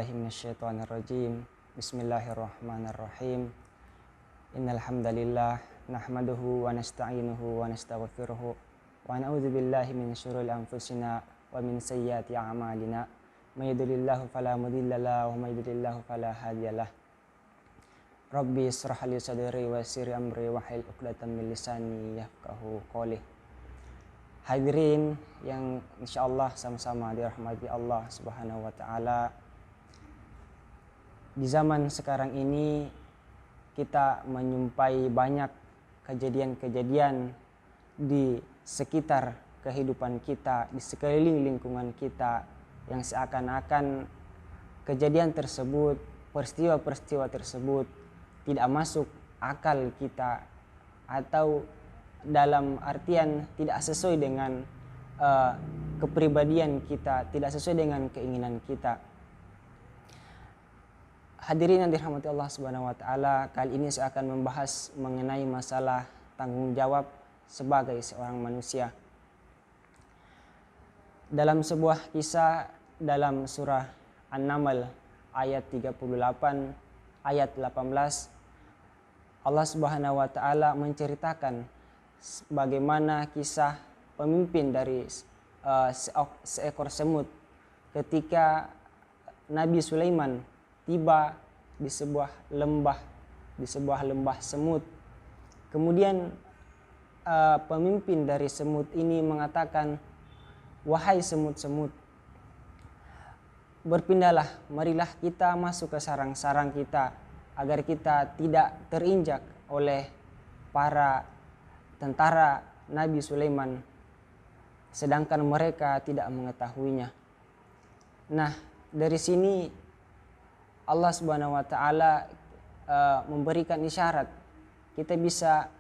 billahi minasyaitonir rajim. Bismillahirrahmanirrahim. Innal hamdalillah nahmaduhu wa nasta'inuhu wa nastaghfiruh wa na'udzu billahi min syururi anfusina wa min sayyiati a'malina. May yahdihillahu fala mudilla lahu wa may yudlil fala hadiyalah. Rabbi ishrah li sadri wa yassir amri wahlul 'uqdatam min lisani yafqahu qawli. Hadirin yang insyaallah sama-sama dirahmati Allah Subhanahu wa taala. Di zaman sekarang ini kita menyumpai banyak kejadian-kejadian di sekitar kehidupan kita, di sekeliling lingkungan kita yang seakan-akan kejadian tersebut, peristiwa-peristiwa tersebut tidak masuk akal kita atau dalam artian tidak sesuai dengan kepribadian kita, tidak sesuai dengan keinginan kita. Hadirin yang dirahmati Allah Subhanahu wa taala, kali ini saya akan membahas mengenai masalah tanggung jawab sebagai seorang manusia. Dalam sebuah kisah dalam surah An-Naml ayat 38 ayat 18, Allah Subhanahu wa taala menceritakan bagaimana kisah pemimpin dari seekor semut ketika Nabi Sulaiman tiba di sebuah lembah semut. Kemudian pemimpin dari semut ini mengatakan, "Wahai semut-semut, berpindahlah, marilah kita masuk ke sarang-sarang kita agar kita tidak terinjak oleh para tentara Nabi Sulaiman sedangkan mereka tidak mengetahuinya." Nah, dari sini Allah Subhanahu wa taala memberikan isyarat. Kita bisa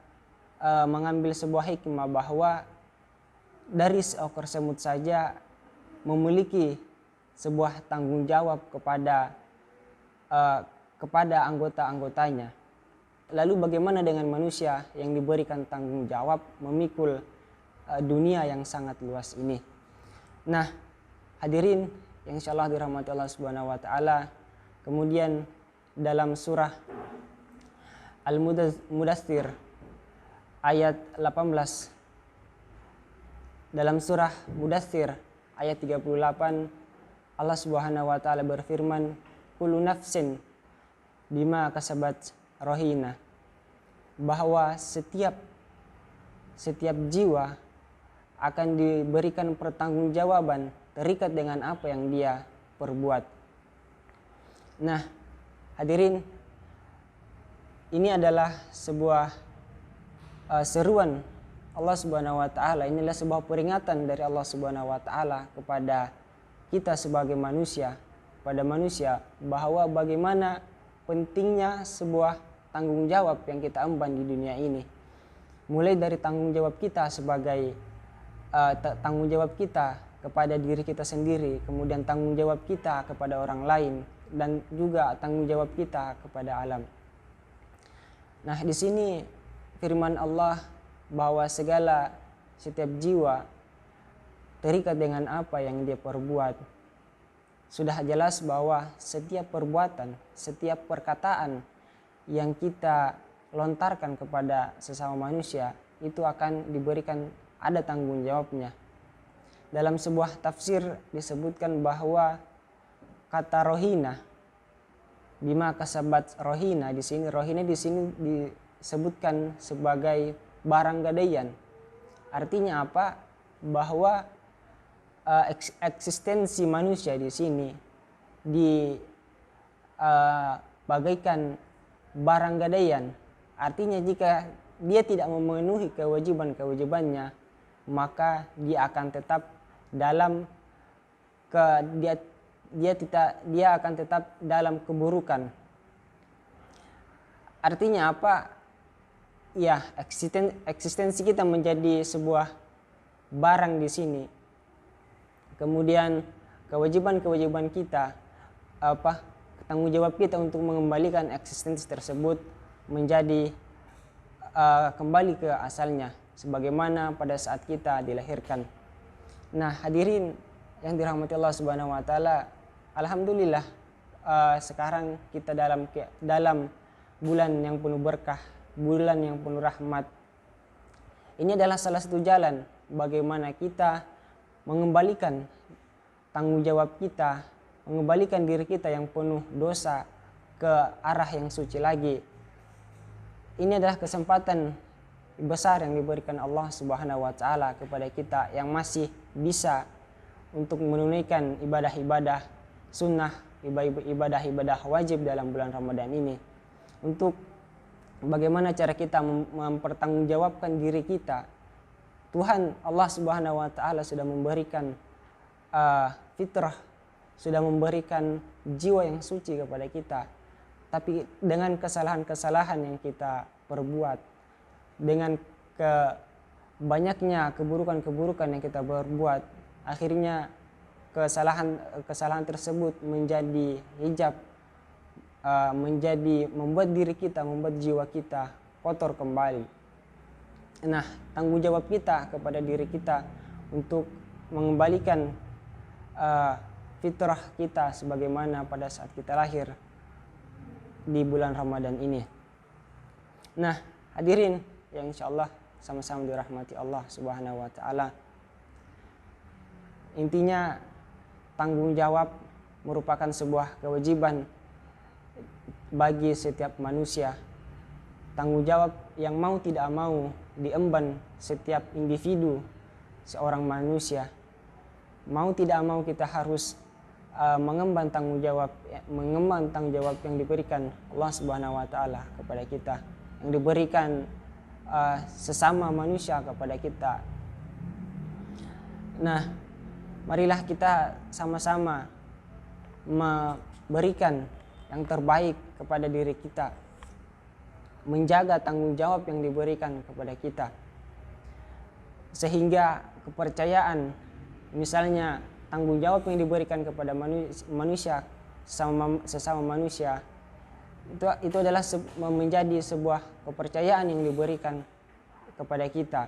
mengambil sebuah hikmah bahwa dari seekor semut saja memiliki sebuah tanggung jawab kepada anggota-anggotanya. Lalu bagaimana dengan manusia yang diberikan tanggung jawab memikul dunia yang sangat luas ini? Nah, hadirin yang insyaallah dirahmati Allah Subhanahu wa taala, kemudian dalam surah Al-Mudaththir ayat 18, dalam surah Mudaththir ayat 38, Allah Subhanahu wa taala berfirman, "Kullu nafsin bima kasabat rahina," bahwa setiap jiwa akan diberikan pertanggungjawaban terikat dengan apa yang dia perbuat. Nah, hadirin, ini adalah sebuah seruan Allah Subhanahu wa taala. Inilah sebuah peringatan dari Allah Subhanahu wa taala kepada kita sebagai manusia, pada manusia, bahwa bagaimana pentingnya sebuah tanggung jawab yang kita emban di dunia ini. Mulai dari tanggung jawab kita sebagai tanggung jawab kita kepada diri kita sendiri, kemudian tanggung jawab kita kepada orang lain, dan juga tanggung jawab kita kepada alam. Nah, di sini firman Allah bahwa setiap jiwa terikat dengan apa yang dia perbuat. Sudah jelas bahwa setiap perbuatan, setiap perkataan yang kita lontarkan kepada sesama manusia itu akan diberikan ada tanggung jawabnya. Dalam sebuah tafsir disebutkan bahwa kata rohina, bima kasabat rohina, di sini disebutkan sebagai barang gadaian. Artinya apa? Bahwa eksistensi manusia di sini bagaikan barang gadaian. Artinya jika dia tidak memenuhi kewajiban-kewajibannya, maka dia akan tetap dia akan tetap dalam keburukan. Artinya apa? Ya, eksistensi kita menjadi sebuah barang di sini. Kemudian kewajiban-kewajiban kita, tanggung jawab kita untuk mengembalikan eksistensi tersebut menjadi kembali ke asalnya, sebagaimana pada saat kita dilahirkan. Nah, hadirin yang dirahmati Allah Subhanahu wa taala, alhamdulillah sekarang kita dalam bulan yang penuh berkah, bulan yang penuh rahmat. Ini adalah salah satu jalan bagaimana kita mengembalikan tanggung jawab kita, mengembalikan diri kita yang penuh dosa ke arah yang suci lagi. Ini adalah kesempatan besar yang diberikan Allah Subhanahu wa taala kepada kita yang masih bisa untuk menunaikan ibadah-ibadah sunnah, ibadah-ibadah wajib dalam bulan Ramadan ini. Untuk bagaimana cara kita mempertanggungjawabkan diri kita. Tuhan Allah Subhanahu wa taala sudah memberikan fitrah, sudah memberikan jiwa yang suci kepada kita. Tapi dengan kesalahan-kesalahan yang kita perbuat, dengan banyaknya keburukan-keburukan yang kita perbuat, akhirnya kesalahan tersebut menjadi hijab, membuat diri kita, membuat jiwa kita kotor kembali. Nah, tanggung jawab kita kepada diri kita untuk mengembalikan fitrah kita sebagaimana pada saat kita lahir di bulan Ramadan ini. Nah, hadirin yang insyaallah sama-sama dirahmati Allah Subhanahu wa taala. Intinya tanggung jawab merupakan sebuah kewajiban bagi setiap manusia. Tanggung jawab yang mau tidak mau diemban setiap individu seorang manusia. Mau tidak mau kita harus mengemban tanggung jawab yang diberikan Allah Subhanahu wa taala kepada kita, yang diberikan sesama manusia kepada kita. Nah, marilah kita sama-sama memberikan yang terbaik kepada diri kita, menjaga tanggung jawab yang diberikan kepada kita, sehingga kepercayaan, misalnya tanggung jawab yang diberikan kepada manusia sesama manusia, itu adalah menjadi sebuah kepercayaan yang diberikan kepada kita.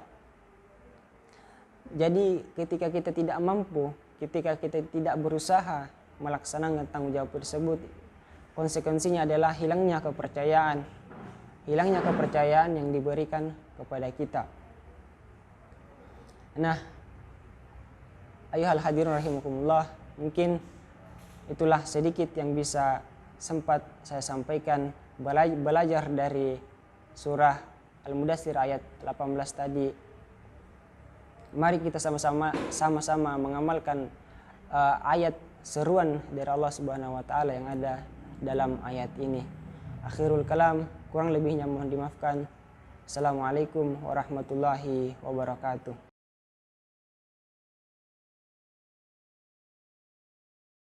Jadi ketika kita tidak mampu, ketika kita tidak berusaha melaksanakan tanggung jawab tersebut, konsekuensinya adalah hilangnya kepercayaan yang diberikan kepada kita. Nah, ayuhal hadirin rahimakumullah, mungkin itulah sedikit yang bisa sempat saya sampaikan, belajar dari surah Al-Mudaththir ayat 18 tadi. Mari kita sama-sama mengamalkan ayat seruan dari Allah Subhanahu wa taala yang ada dalam ayat ini. Akhirul kalam, kurang lebihnya mohon dimaafkan. Assalamualaikum warahmatullahi wabarakatuh.